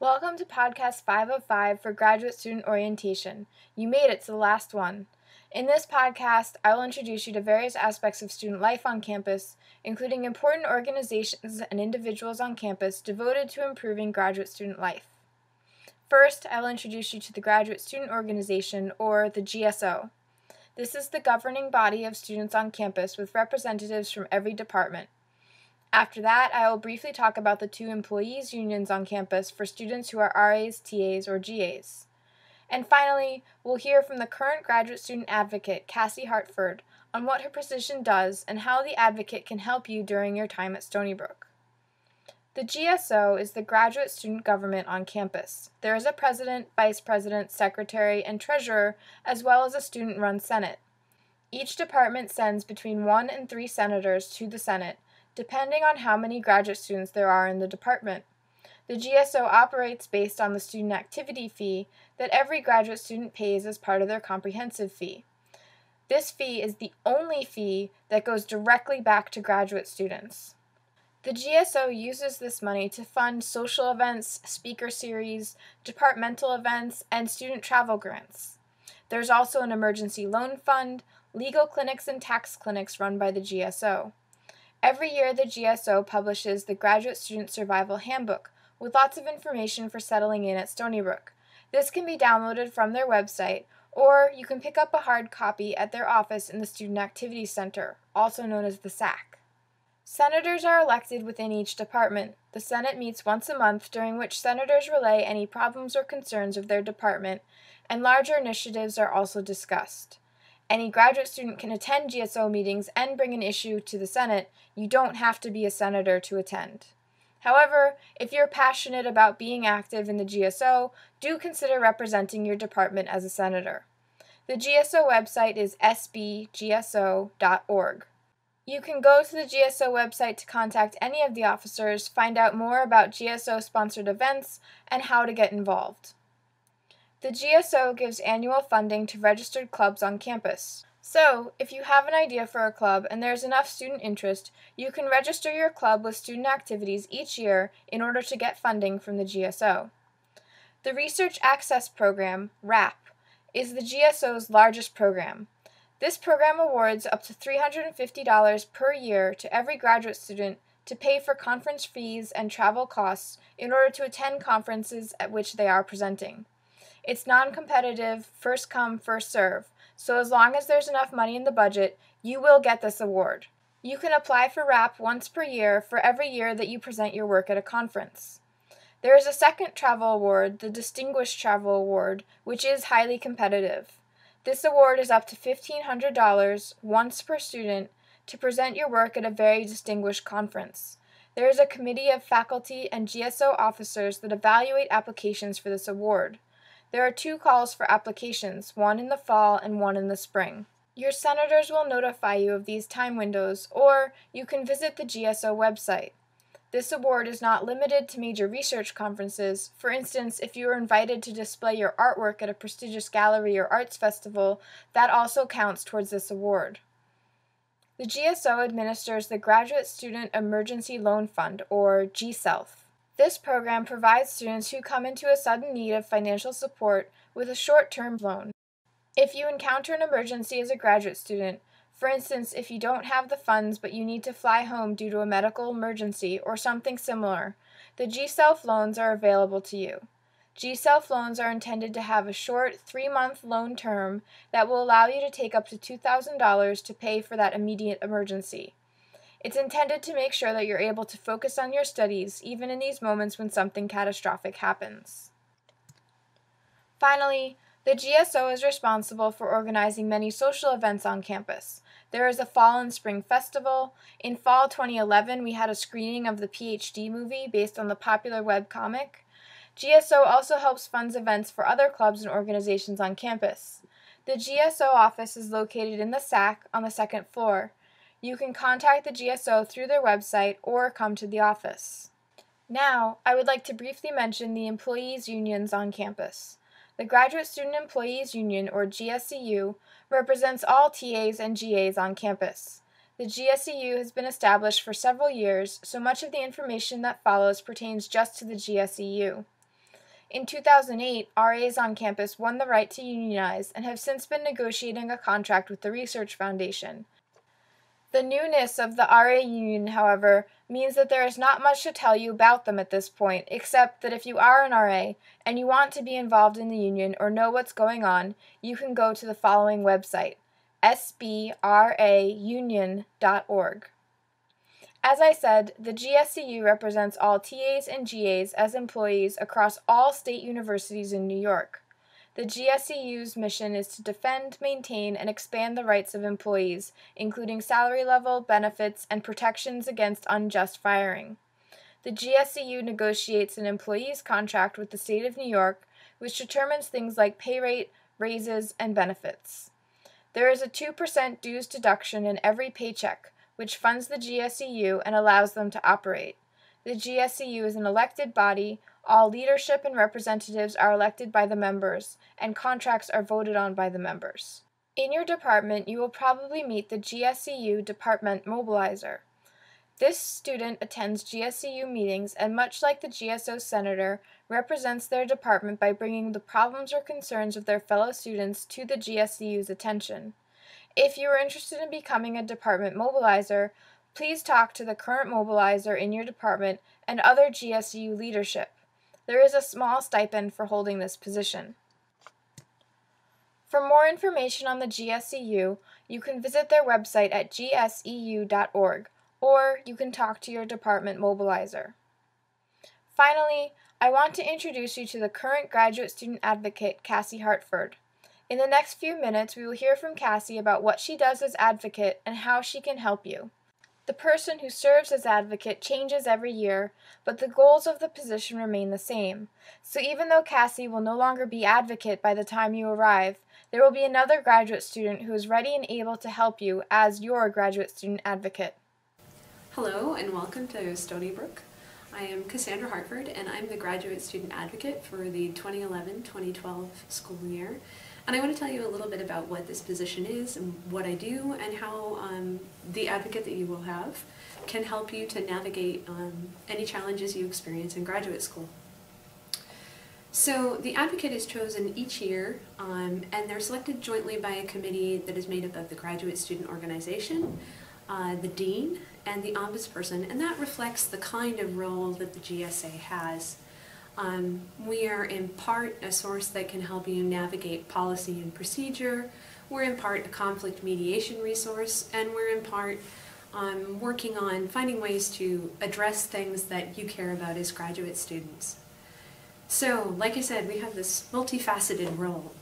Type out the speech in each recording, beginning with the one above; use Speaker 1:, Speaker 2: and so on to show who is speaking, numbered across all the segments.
Speaker 1: Welcome to podcast 505 for Graduate Student Orientation. You made it to the last one. In this podcast, I will introduce you to various aspects of student life on campus, including important organizations and individuals on campus devoted to improving graduate student life. First, I will introduce you to the Graduate Student Organization, or the GSO. This is the governing body of students on campus with representatives from every department. After that, I will briefly talk about the two employees' unions on campus for students who are RAs, TAs, or GAs. And finally, we'll hear from the current graduate student advocate, Cassie Hartford, on what her position does and how the advocate can help you during your time at Stony Brook. The GSO is the graduate student government on campus. There is a president, vice president, secretary, and treasurer, as well as a student-run senate. Each department sends between 1 and 3 senators to the senate, depending on how many graduate students there are in the department. The GSO operates based on the student activity fee that every graduate student pays as part of their comprehensive fee. This fee is the only fee that goes directly back to graduate students. The GSO uses this money to fund social events, speaker series, departmental events, and student travel grants. There's also an emergency loan fund, legal clinics, and tax clinics run by the GSO. Every year, the GSO publishes the Graduate Student Survival Handbook with lots of information for settling in at Stony Brook. This can be downloaded from their website, or you can pick up a hard copy at their office in the Student Activity Center, also known as the SAC. Senators are elected within each department. The Senate meets once a month, during which senators relay any problems or concerns of their department, and larger initiatives are also discussed. Any graduate student can attend GSO meetings and bring an issue to the Senate. You don't have to be a senator to attend. However, if you're passionate about being active in the GSO, do consider representing your department as a senator. The GSO website is sbgso.org. You can go to the GSO website to contact any of the officers, find out more about GSO-sponsored events, and how to get involved. The GSO gives annual funding to registered clubs on campus. So, if you have an idea for a club and there's enough student interest, you can register your club with student activities each year in order to get funding from the GSO. The Research Access Program, RAP, is the GSO's largest program. This program awards up to $350 per year to every graduate student to pay for conference fees and travel costs in order to attend conferences at which they are presenting. It's non-competitive, first come, first serve, so as long as there's enough money in the budget, you will get this award. You can apply for RAP once per year for every year that you present your work at a conference. There is a second travel award, the Distinguished Travel Award, which is highly competitive. This award is up to $1,500 once per student to present your work at a very distinguished conference. There is a committee of faculty and GSO officers that evaluate applications for this award. There are 2 calls for applications, one in the fall and one in the spring. Your senators will notify you of these time windows, or you can visit the GSO website. This award is not limited to major research conferences. For instance, if you are invited to display your artwork at a prestigious gallery or arts festival, that also counts towards this award. The GSO administers the Graduate Student Emergency Loan Fund, or GSELF. This program provides students who come into a sudden need of financial support with a short-term loan. If you encounter an emergency as a graduate student, for instance, if you don't have the funds but you need to fly home due to a medical emergency or something similar, the GSELF loans are available to you. GSELF loans are intended to have a short 3-month loan term that will allow you to take up to $2,000 to pay for that immediate emergency. It's intended to make sure that you're able to focus on your studies even in these moments when something catastrophic happens. Finally, the GSO is responsible for organizing many social events on campus. There is a fall and spring festival. In fall 2011, we had a screening of the PhD movie based on the popular webcomic. GSO also helps fund events for other clubs and organizations on campus. The GSO office is located in the SAC on the 2nd floor. You can contact the GSO through their website or come to the office. Now, I would like to briefly mention the employees' unions on campus. The Graduate Student Employees Union, or GSCU, represents all TAs and GAs on campus. The GSCU has been established for several years, so much of the information that follows pertains just to the GSCU. In 2008, RAs on campus won the right to unionize and have since been negotiating a contract with the Research Foundation. The newness of the RA union, however, means that there is not much to tell you about them at this point, except that if you are an RA and you want to be involved in the union or know what's going on, you can go to the following website, sbraunion.org. As I said, the GSCU represents all TAs and GAs as employees across all state universities in New York. The GSCU's mission is to defend, maintain, and expand the rights of employees, including salary level, benefits, and protections against unjust firing. The GSCU negotiates an employee's contract with the state of New York, which determines things like pay rate, raises, and benefits. There is a 2% dues deduction in every paycheck, which funds the GSCU and allows them to operate. The GSCU is an elected body. All leadership and representatives are elected by the members, and contracts are voted on by the members. In your department, you will probably meet the GSCU Department Mobilizer. This student attends GSCU meetings and, much like the GSO senator, represents their department by bringing the problems or concerns of their fellow students to the GSCU's attention. If you are interested in becoming a department mobilizer, please talk to the current mobilizer in your department and other GSCU leadership. There is a small stipend for holding this position. For more information on the GSCU, you can visit their website at gseu.org, or you can talk to your department mobilizer. Finally, I want to introduce you to the current graduate student advocate, Cassie Hartford. In the next few minutes, we will hear from Cassie about what she does as advocate and how she can help you. The person who serves as advocate changes every year, but the goals of the position remain the same. So even though Cassie will no longer be advocate by the time you arrive, there will be another graduate student who is ready and able to help you as your graduate student advocate.
Speaker 2: Hello and welcome to Stony Brook. I am Cassandra Hartford and I'm the graduate student advocate for the 2011-2012 school year. And I want to tell you a little bit about what this position is and what I do and how the advocate that you will have can help you to navigate any challenges you experience in graduate school. So the advocate is chosen each year and they're selected jointly by a committee that is made up of the graduate student organization, the dean, and the ombudsperson, and that reflects the kind of role that the GSA has. We are in part a source that can help you navigate policy and procedure, we're in part a conflict mediation resource, and we're in part working on finding ways to address things that you care about as graduate students. So, like I said, we have this multifaceted role,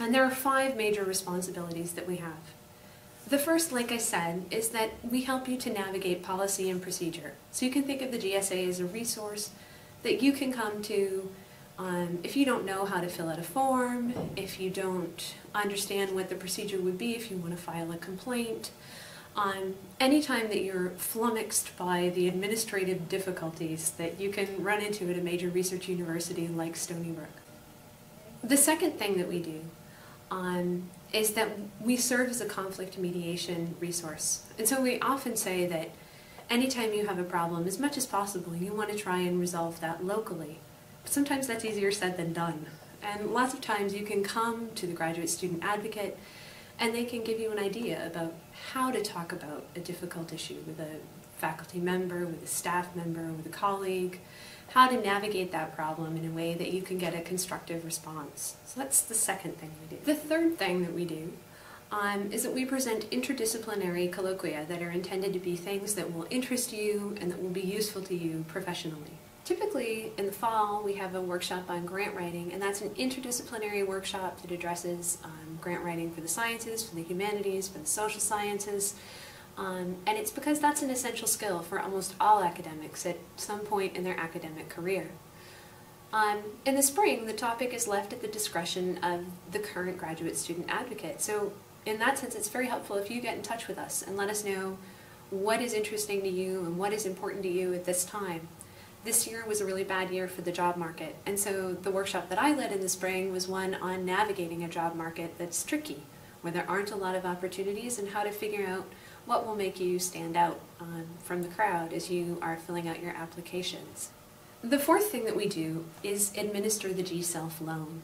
Speaker 2: and there are 5 major responsibilities that we have. The first, like I said, is that we help you to navigate policy and procedure. So you can think of the GSA as a resource that you can come to if you don't know how to fill out a form, if you don't understand what the procedure would be if you want to file a complaint, anytime that you're flummoxed by the administrative difficulties that you can run into at a major research university like Stony Brook. The second thing that we do is that we serve as a conflict mediation resource. And so we often say that anytime you have a problem, as much as possible, you want to try and resolve that locally. But sometimes that's easier said than done. And lots of times you can come to the graduate student advocate and they can give you an idea about how to talk about a difficult issue with a faculty member, with a staff member, with a colleague, how to navigate that problem in a way that you can get a constructive response. So that's the second thing we do. The third thing that we do is that we present interdisciplinary colloquia that are intended to be things that will interest you and that will be useful to you professionally. Typically, in the fall, we have a workshop on grant writing, and that's an interdisciplinary workshop that addresses grant writing for the sciences, for the humanities, for the social sciences, and it's because that's an essential skill for almost all academics at some point in their academic career. In the spring, the topic is left at the discretion of the current graduate student advocate. So in that sense, it's very helpful if you get in touch with us and let us know what is interesting to you and what is important to you at this time. This year was a really bad year for the job market, and so the workshop that I led in the spring was one on navigating a job market that's tricky, where there aren't a lot of opportunities, and how to figure out what will make you stand out from the crowd as you are filling out your applications. The fourth thing that we do is administer the G-Self loan.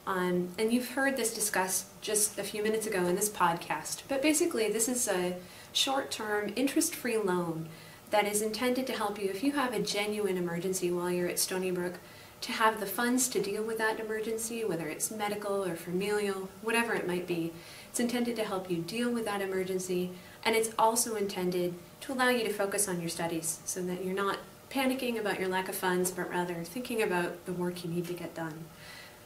Speaker 2: And you've heard this discussed just a few minutes ago in this podcast, but basically this is a short-term interest-free loan that is intended to help you if you have a genuine emergency while you're at Stony Brook, to have the funds to deal with that emergency, whether it's medical or familial, whatever it might be. It's intended to help you deal with that emergency, and it's also intended to allow you to focus on your studies so that you're not panicking about your lack of funds, but rather thinking about the work you need to get done.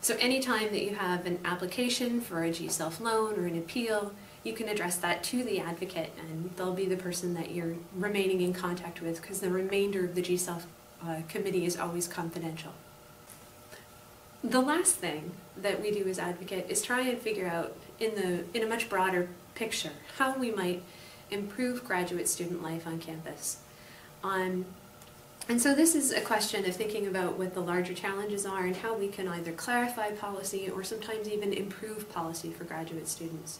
Speaker 2: So anytime that you have an application for a G-Self loan or an appeal, you can address that to the advocate, and they'll be the person that you're remaining in contact with, because the remainder of the G-Self committee is always confidential. The last thing that we do as advocate is try and figure out in a much broader picture how we might improve graduate student life on campus. And so this is a question of thinking about what the larger challenges are and how we can either clarify policy or sometimes even improve policy for graduate students.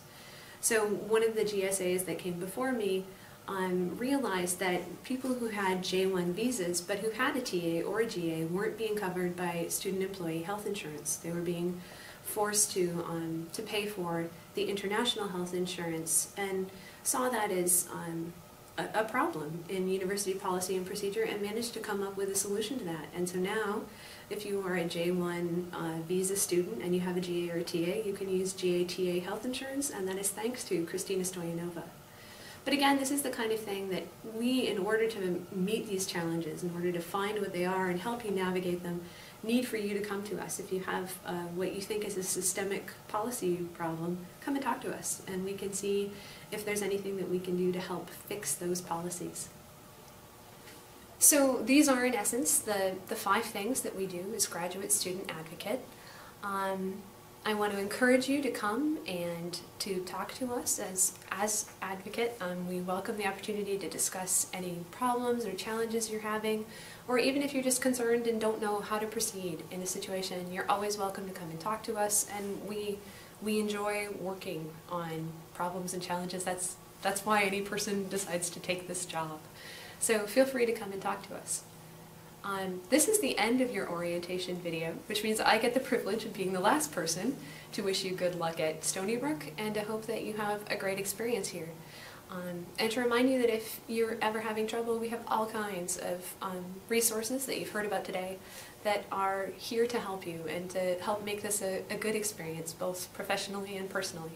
Speaker 2: So one of the GSAs that came before me realized that people who had J1 visas but who had a TA or a GA weren't being covered by student employee health insurance. They were being forced to pay for the international health insurance, and saw that as a problem in university policy and procedure, and managed to come up with a solution to that. And so now, if you are a J1 visa student and you have a GA or a TA, you can use GA-TA health insurance, and that is thanks to Christina Stoyanova. But again, this is the kind of thing that we, in order to meet these challenges, in order to find what they are and help you navigate them, need for you to come to us. If you have what you think is a systemic policy problem, come and talk to us, and we can see if there's anything that we can do to help fix those policies. So these are, in essence, the 5 things that we do as graduate student advocate. I want to encourage you to come and to talk to us as advocate. We welcome the opportunity to discuss any problems or challenges you're having, or even if you're just concerned and don't know how to proceed in a situation, you're always welcome to come and talk to us, and we enjoy working on problems and challenges. That's why any person decides to take this job. So feel free to come and talk to us. This is the end of your orientation video, which means I get the privilege of being the last person to wish you good luck at Stony Brook and to hope that you have a great experience here. And to remind you that if you're ever having trouble, we have all kinds of resources that you've heard about today that are here to help you and to help make this a good experience, both professionally and personally.